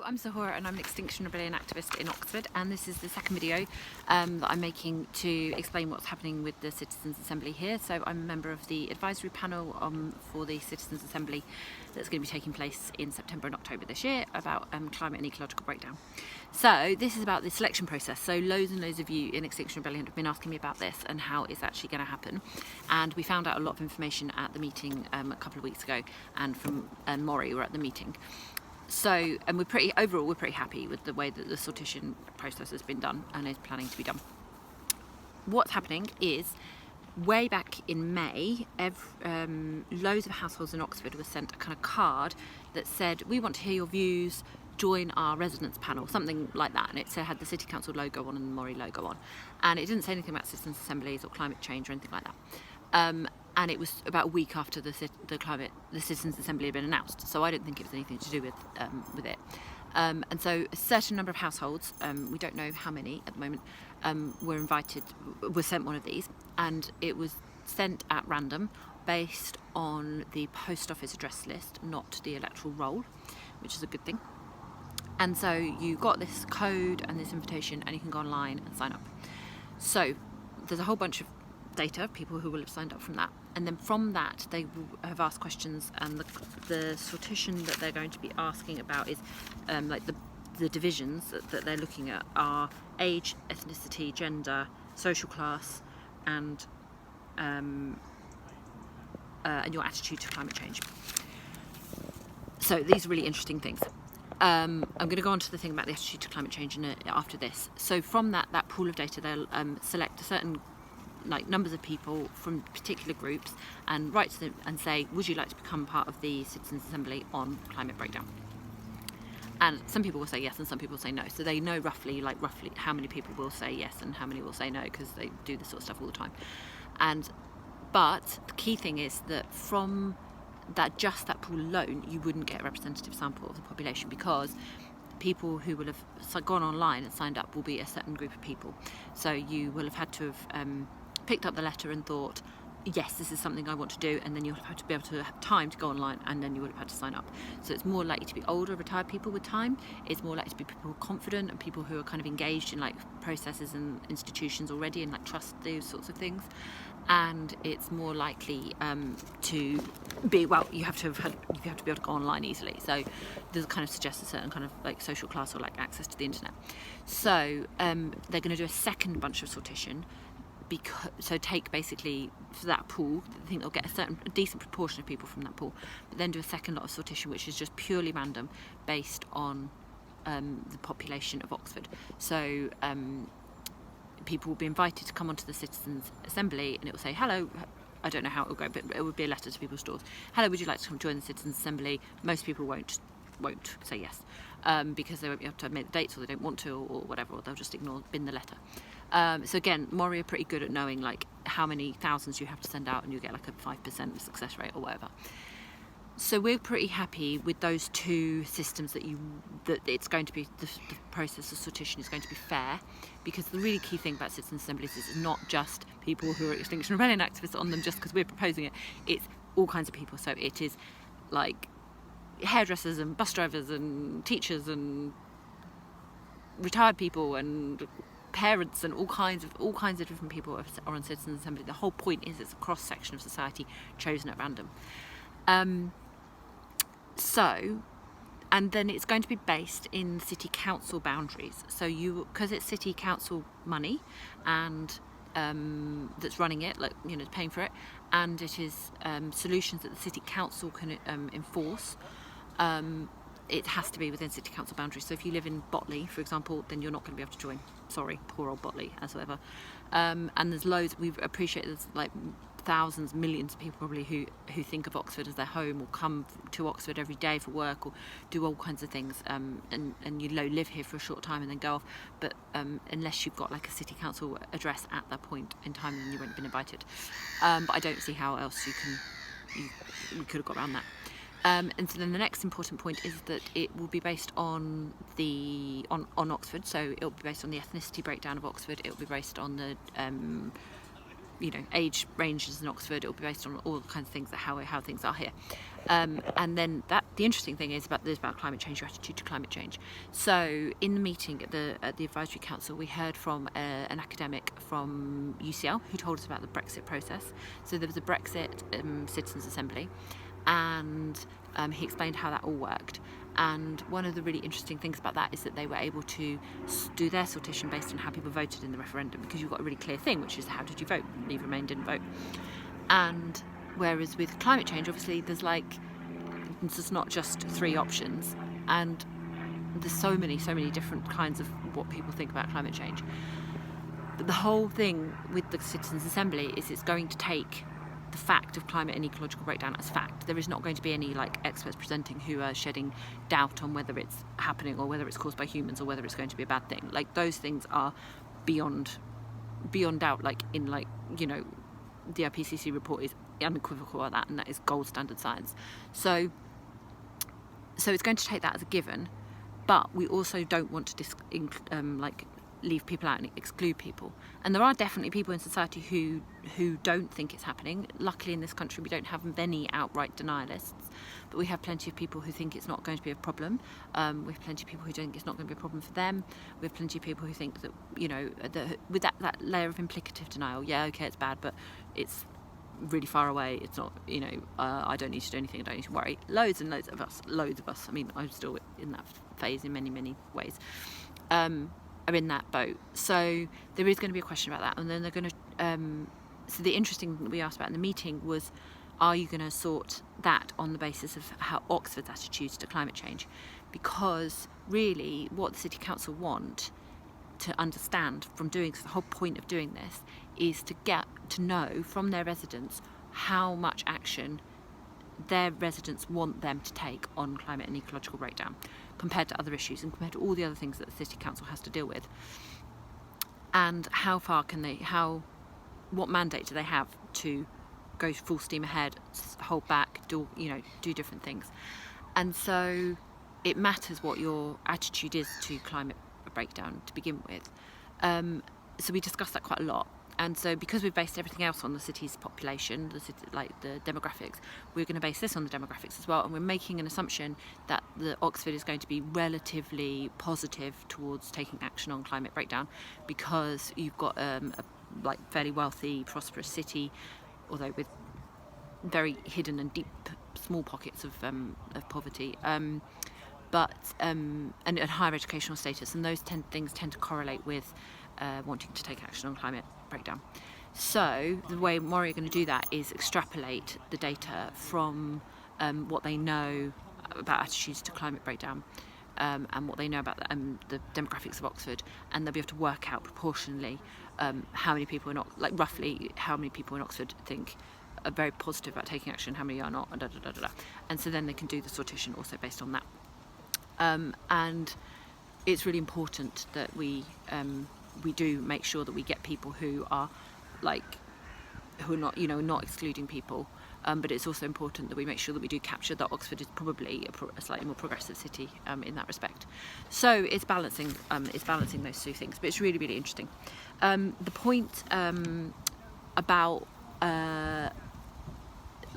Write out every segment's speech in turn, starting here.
I'm Zahora and I'm an Extinction Rebellion activist in Oxford, and this is the second video that I'm making to explain what's happening with the Citizens Assembly here. So I'm a member of the advisory panel for the Citizens Assembly that's going to be taking place in September and October this year about climate and ecological breakdown. So this is about the selection process. So loads and loads of you in Extinction Rebellion have been asking me about this and how it's actually going to happen. And we found out a lot of information at the meeting a couple of weeks ago, and from Maury were at the meeting. So, and we're pretty happy with the way that the sortition process has been done and is planning to be done. What's happening is, way back in May, loads of households in Oxford were sent a kind of card that said, we want to hear your views, join our residents panel, something like that. And it had the City Council logo on and the Maury logo on. And it didn't say anything about citizens' assemblies or climate change or anything like that. And it was about a week after the Citizens' Assembly had been announced, so I don't think it was anything to do with it. And so a certain number of households, we don't know how many at the moment, were sent one of these, and it was sent at random based on the post office address list, not the electoral roll, which is a good thing. And so you got this code and this invitation, and you can go online and sign up. So there's a whole bunch of data, people who will have signed up from that, and then from that they have asked questions, and the sortition that they're going to be asking about is like the divisions that they're looking at are age, ethnicity, gender, social class, and your attitude to climate change. So these are really interesting things. I'm going to go on to the thing about the attitude to climate change after this. So from that pool of data, they'll select a certain numbers of people from particular groups and write to them and say, would you like to become part of the Citizens Assembly on climate breakdown? And some people will say yes and some people will say no, so they know roughly how many people will say yes and how many will say no, because they do this sort of stuff all the time. But the key thing is that from just that pool alone, you wouldn't get a representative sample of the population, because people who will have gone online and signed up will be a certain group of people. So you will have had to have picked up the letter and thought, yes, this is something I want to do, and then you'll have to be able to have time to go online, and then you would have had to sign up. So it's more likely to be older, retired people with time. It's more likely to be people who are confident and people who are kind of engaged in processes and institutions already and trust those sorts of things. And it's more likely to be, you have to be able to go online easily. So this kind of suggests a certain kind of social class or access to the internet. So they're going to do a second bunch of sortition. So take basically for that pool, I think they'll get a decent proportion of people from that pool, but then do a second lot of sortition, which is just purely random based on the population of Oxford. So people will be invited to come onto the Citizens Assembly, and it will say, hello, I don't know how it will go, but it would be a letter to people's doors. Hello, would you like to come join the Citizens Assembly? Most people won't say yes, because they won't be able to make the dates, or they don't want to, or whatever, or they'll just bin the letter. So again, Maury are pretty good at knowing how many thousands you have to send out, and you get a 5% success rate or whatever. So we're pretty happy with those two systems, that it's going to be, the process of sortition is going to be fair, because the really key thing about citizen assemblies is not just people who are Extinction Rebellion activists on them just because we're proposing it. It's all kinds of people. So it is hairdressers and bus drivers and teachers and retired people and parents and all kinds of different people are on Citizens Assembly. The whole point is it's a cross section of society chosen at random. And then it's going to be based in city council boundaries. So because it's city council money, and that's running it, paying for it, and it is solutions that the city council can enforce. It has to be within city council boundaries. So if you live in Botley, for example, then you're not going to be able to join. Sorry, poor old Botley, as ever. And there's loads. We appreciate there's thousands, millions of people probably who think of Oxford as their home, or come to Oxford every day for work, or do all kinds of things, and you live here for a short time and then go off. But unless you've got a city council address at that point in time, then you won't have been invited. But I don't see how else you could have got around that. And so then the next important point is that it will be based on Oxford. So it will be based on the ethnicity breakdown of Oxford. It will be based on the age ranges in Oxford. It will be based on all kinds of things, how things are here. And then the interesting thing is about climate change, your attitude to climate change. So in the meeting at the Advisory Council, we heard from an academic from UCL who told us about the Brexit process. So there was a Brexit Citizens Assembly, and he explained how that all worked. And one of the really interesting things about that is that they were able to do their sortition based on how people voted in the referendum, because you've got a really clear thing, which is how did you vote? Leave, Remain, didn't vote. And whereas with climate change, obviously there's not just 3 options, and there's so many different kinds of what people think about climate change. But the whole thing with the Citizens Assembly is it's going to take the fact of climate and ecological breakdown as fact. There is not going to be any experts presenting who are shedding doubt on whether it's happening or whether it's caused by humans or whether it's going to be a bad thing. Those things are beyond doubt. The IPCC report is unequivocal on that, and that is gold standard science. So it's going to take that as a given, but we also don't want to leave people out and exclude people. And there are definitely people in society who don't think it's happening. Luckily in this country we don't have many outright denialists, but we have plenty of people who think it's not going to be a problem. We have plenty of people who don't think it's not going to be a problem for them. We have plenty of people who think that, with that layer of implicative denial, yeah, okay, it's bad, but it's really far away, it's not, I don't need to do anything, I don't need to worry. Loads and loads of us, I mean, I'm still in that phase in many ways, are in that boat. So there is going to be a question about that, and then they're going to so the interesting thing that we asked about in the meeting was, are you going to sort that on the basis of how Oxford's attitudes to climate change? Because really what the City Council want to understand from doing this, the whole point of doing this, is to get to know from their residents how much action their residents want them to take on climate and ecological breakdown compared to other issues and compared to all the other things that the City Council has to deal with. And how far what mandate do they have to go full steam ahead, hold back, do different things. And so it matters what your attitude is to climate breakdown to begin with. So we discussed that quite a lot. And so because we've based everything else on the city's population, the demographics, we're going to base this on the demographics as well. And we're making an assumption that Oxford is going to be relatively positive towards taking action on climate breakdown, because you've got a fairly wealthy, prosperous city, although with very hidden and deep, small pockets of poverty, and higher educational status, and those things tend to correlate with wanting to take action on climate breakdown. So the way Mori are going to do that is extrapolate the data from what they know about attitudes to climate breakdown, and what they know about the demographics of Oxford, and they'll be able to work out proportionally how many people roughly how many people in Oxford think are very positive about taking action, how many are not, and so then they can do the sortition also based on that. And it's really important that we do make sure that we get people who are not not excluding people, but it's also important that we make sure that we do capture that Oxford is probably a slightly more progressive city in that respect. So it's balancing those two things, but it's really interesting. The point about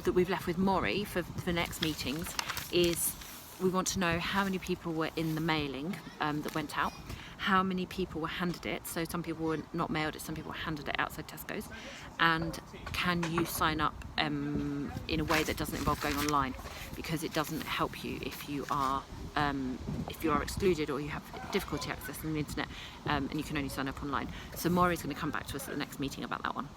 that we've left with Mori for the next meetings is we want to know how many people were in the mailing that went out, how many people were handed it. So some people were not mailed it, some people were handed it outside Tesco's. And can you sign up in a way that doesn't involve going online, because it doesn't help you if you are excluded or you have difficulty accessing the internet, and you can only sign up online. So Maury's going to come back to us at the next meeting about that one.